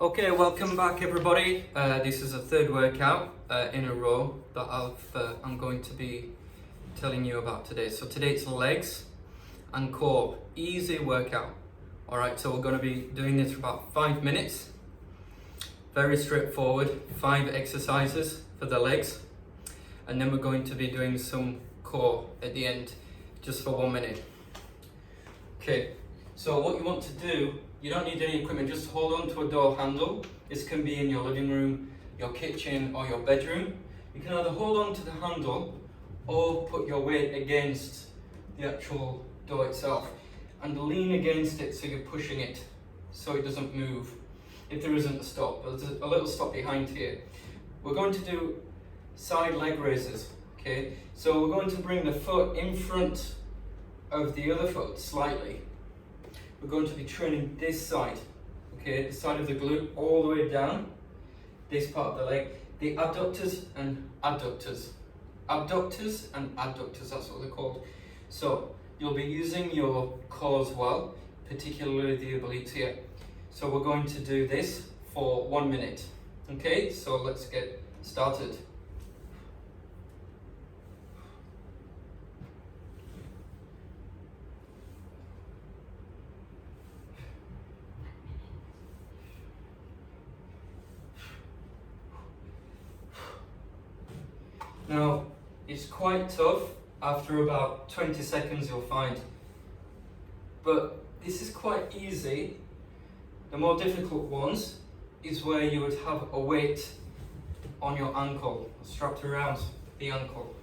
Okay, welcome back everybody. This is a third workout in a row that I'm going to be telling you about today. So today it's legs and core, easy workout. Alright, so we're going to be doing this for about 5 minutes. Very straightforward, 5 exercises for the legs. And then we're going to be doing some core at the end, just for 1 minute. Okay, so what you want to do, you don't need any equipment, just hold on to a door handle. This can be in your living room, your kitchen or your bedroom. You can either hold on to the handle or put your weight against the actual door itself and lean against it so you're pushing it so it doesn't move. If there isn't a stop, there's a little stop behind here. We're going to do side leg raises, okay? So we're going to bring the foot in front of the other foot slightly. We're going to be training this side, okay, the side of the glute all the way down, this part of the leg, the abductors and adductors. Abductors and adductors, that's what they're called. So you'll be using your core as well, particularly the obliques here. So we're going to do this for 1 minute, okay? So let's get started. Now, it's quite tough. After about 20 seconds you'll find. But this is quite easy. The more difficult ones is where you would have a weight on your ankle, strapped around the ankle.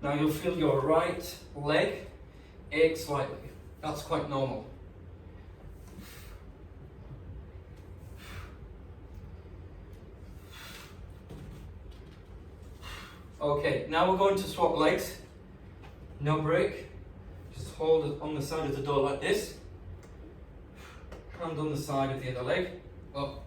Now you'll feel your right leg ache slightly. That's quite normal. Okay, now we're going to swap legs. No break. Just hold it on the side of the door like this. Hand on the side of the other leg. Up.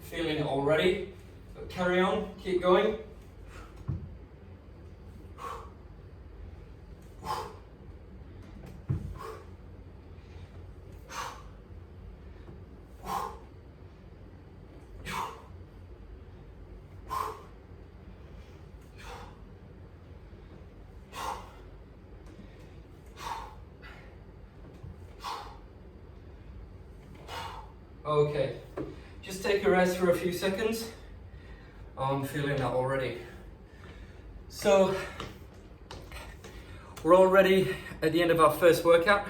Feeling it already. But carry on, keep going. Okay, just take a rest for a few seconds. I'm feeling that already. So, we're already at the end of our first workout.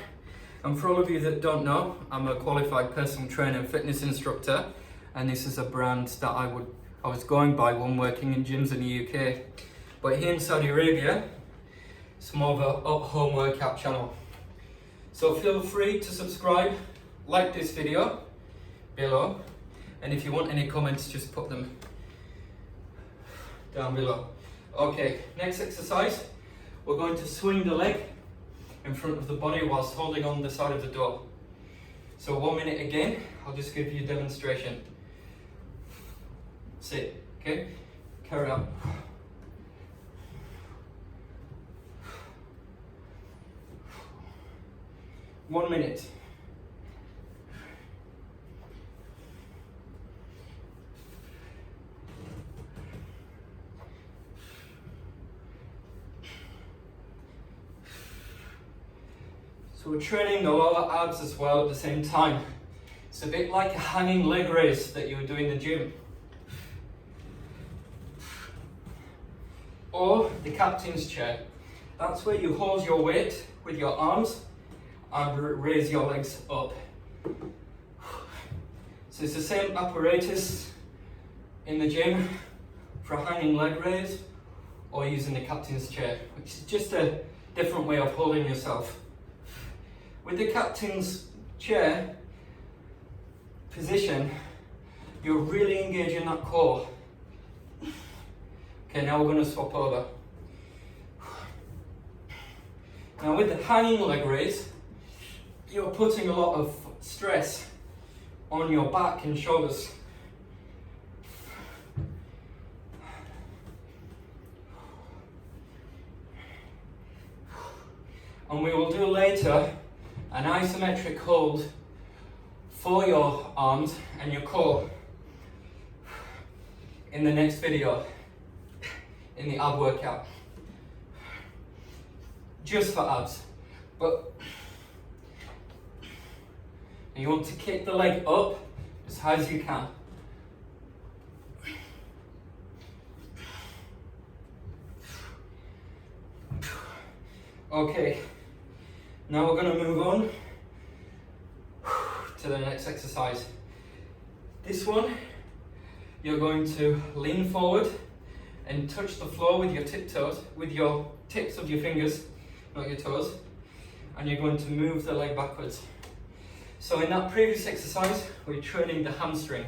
And for all of you that don't know, I'm a qualified personal trainer and fitness instructor. And this is a brand that I was going by when working in gyms in the UK. But here in Saudi Arabia, it's more of a at-home workout channel. So feel free to subscribe, like this video below, and if you want any comments, just put them down below. Okay, next exercise, we're going to swing the leg in front of the body whilst holding on the side of the door. So 1 minute again, I'll just give you a demonstration. Sit, okay? Carry on. One minute. So we're training the lower abs as well at the same time. It's a bit like a hanging leg raise that you would do in the gym. Or the captain's chair. That's where you hold your weight with your arms and raise your legs up. So it's the same apparatus in the gym for a hanging leg raise or using the captain's chair, which is just a different way of holding yourself. With the captain's chair position, you're really engaging that core. Okay, now we're going to swap over. Now with the hanging leg raise, you're putting a lot of stress on your back and shoulders. And we will do later an isometric hold for your arms and your core in the next video, in the ab workout, just for abs. But you want to kick the leg up as high as you can. Okay, now we're going to move on to the next exercise. This one, you're going to lean forward and touch the floor with your tiptoes, with your tips of your fingers, not your toes, and you're going to move the leg backwards. So in that previous exercise, we're training the hamstring.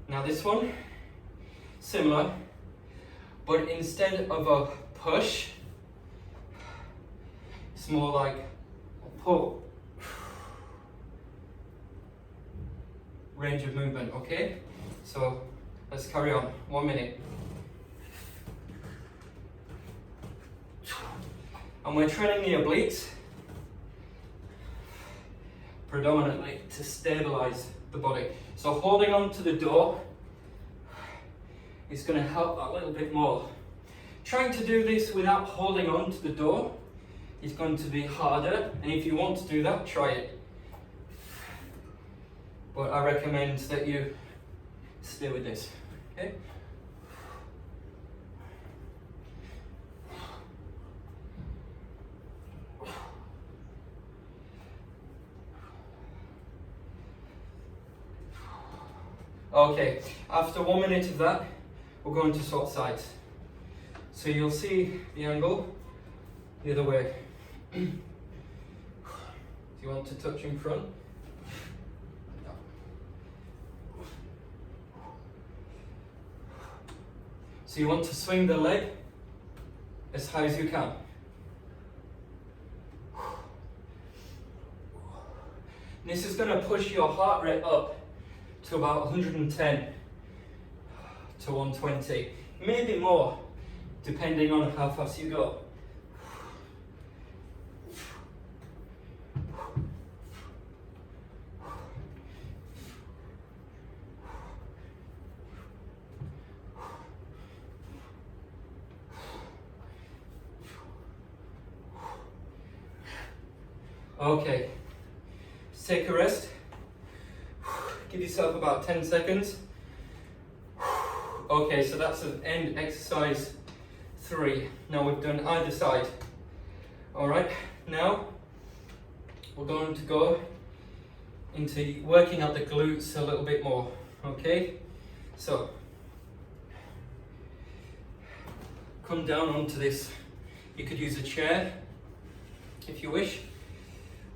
Now this one, similar, but instead of a push, it's more like a pull. Range of movement, okay? So let's carry on, 1 minute. And we're training the obliques predominantly to stabilize the body. So holding on to the door is going to help a little bit more. Trying to do this without holding on to the door is going to be harder, and if you want to do that, try it. But I recommend that you stay with this, okay? Okay, after 1 minute of that, we're going to swap sides. So you'll see the angle the other way. Do you want to touch in front? No. So you want to swing the leg as high as you can. This is going to push your heart rate up to about 110 to 120, maybe more, depending on how fast you go. Okay, let's take a rest. Give yourself about 10 seconds. Okay, so that's the end exercise 3. Now we've done either side. Alright, now we're going to go into working out the glutes a little bit more. Okay, so come down onto this. You could use a chair if you wish,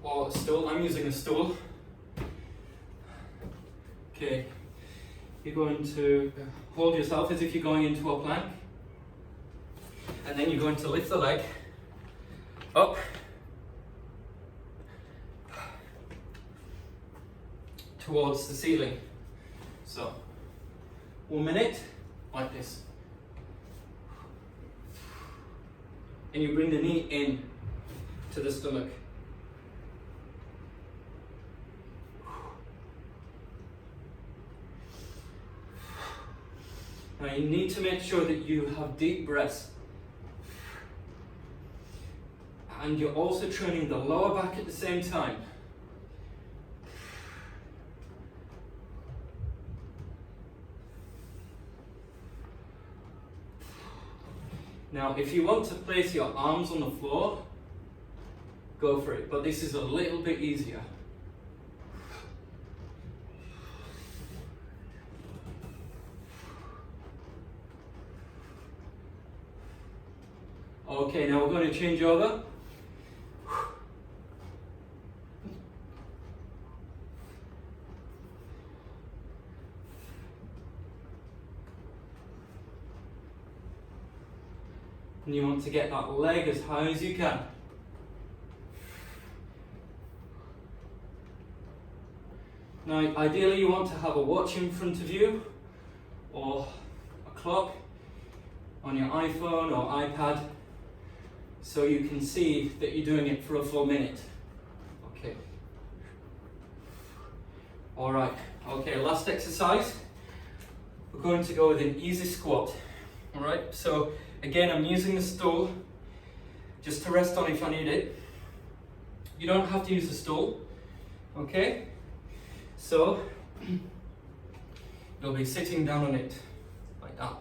or a stool. I'm using a stool. Okay, you're going to hold yourself as if you're going into a plank, and then you're going to lift the leg up towards the ceiling. So 1 minute like this, and you bring the knee in to the stomach. Now you need to make sure that you have deep breaths, and you're also training the lower back at the same time. Now if you want to place your arms on the floor, go for it, but this is a little bit easier. Okay, now we're going to change over. And you want to get that leg as high as you can. Now, ideally you want to have a watch in front of you or a clock on your iPhone or iPad so you can see that you're doing it for a full minute. Okay. All right, okay, last exercise. We're going to go with an easy squat. All right, so again, I'm using the stool just to rest on if I need it. You don't have to use the stool, okay? So, you'll be sitting down on it, like that.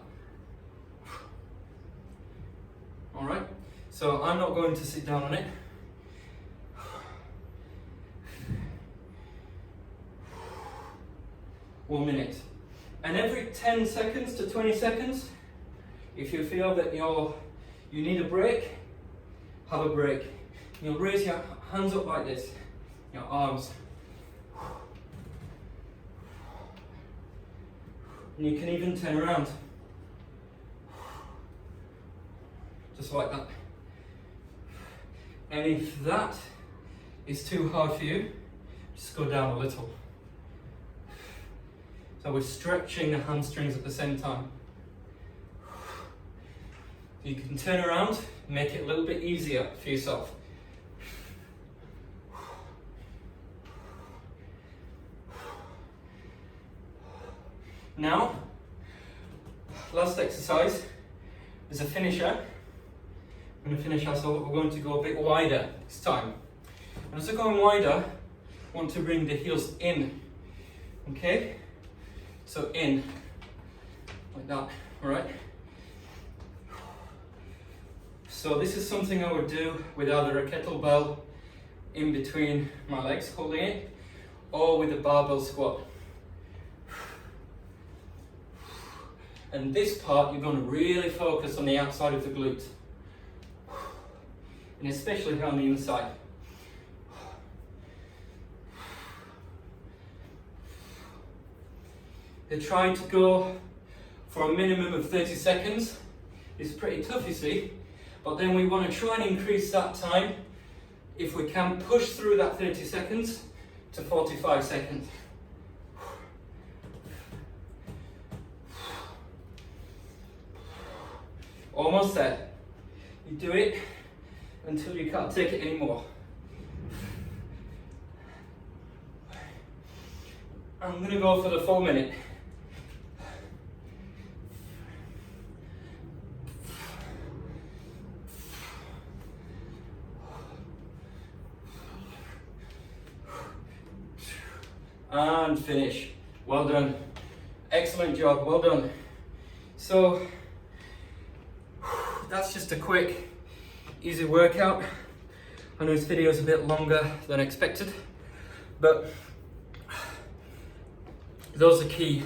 All right, so I'm not going to sit down on it. One minute. And every 10 seconds to 20 seconds, if you feel that you need a break, have a break. You'll raise your hands up like this, your arms. And you can even turn around. Just like that. And if that is too hard for you, just go down a little. So we're stretching the hamstrings at the same time. You can turn around, make it a little bit easier for yourself. Now, last exercise is a finisher. I'm going to finish us, so we're going to go a bit wider this time. And as we're going wider, I want to bring the heels in. Okay? So in, like that, all right? So this is something I would do with either a kettlebell in between my legs, holding it, or with a barbell squat. And this part, you're going to really focus on the outside of the glute, and especially on the inside. They're trying to go for a minimum of 30 seconds. It's pretty tough, you see, but then we want to try and increase that time, if we can push through that 30 seconds to 45 seconds. Almost there. You do it until you can't take it anymore. I'm going to go for the full minute. And finish. Well done. Excellent job. Well done. So that's just a quick, easy workout. I know this video is a bit longer than expected, but those are key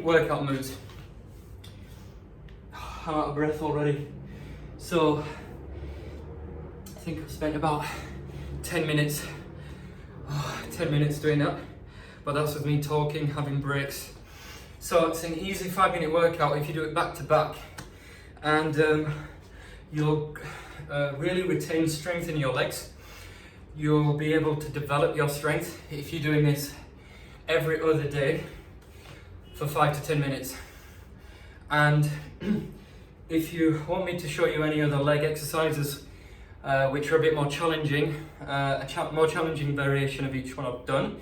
workout moves. I'm out of breath already. So I think I've spent about 10 minutes doing that, but that's with me talking, having breaks. So it's an easy 5-minute workout if you do it back to back, and you'll really retain strength in your legs. You'll be able to develop your strength if you're doing this every other day for 5 to 10 minutes. And if you want me to show you any other leg exercises which are a bit more challenging, more challenging variation of each one I've done,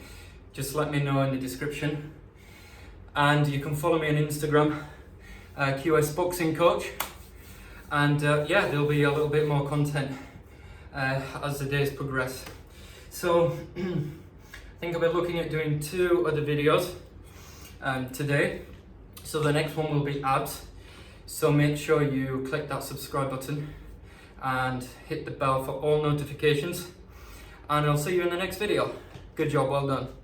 just let me know in the description. And you can follow me on Instagram, QS Boxing Coach, and yeah, there'll be a little bit more content as the days progress. So I think I'll be looking at doing 2 other videos today. So the next one will be abs, so make sure you click that subscribe button and hit the bell for all notifications, and I'll see you in the next video. Good job, well done.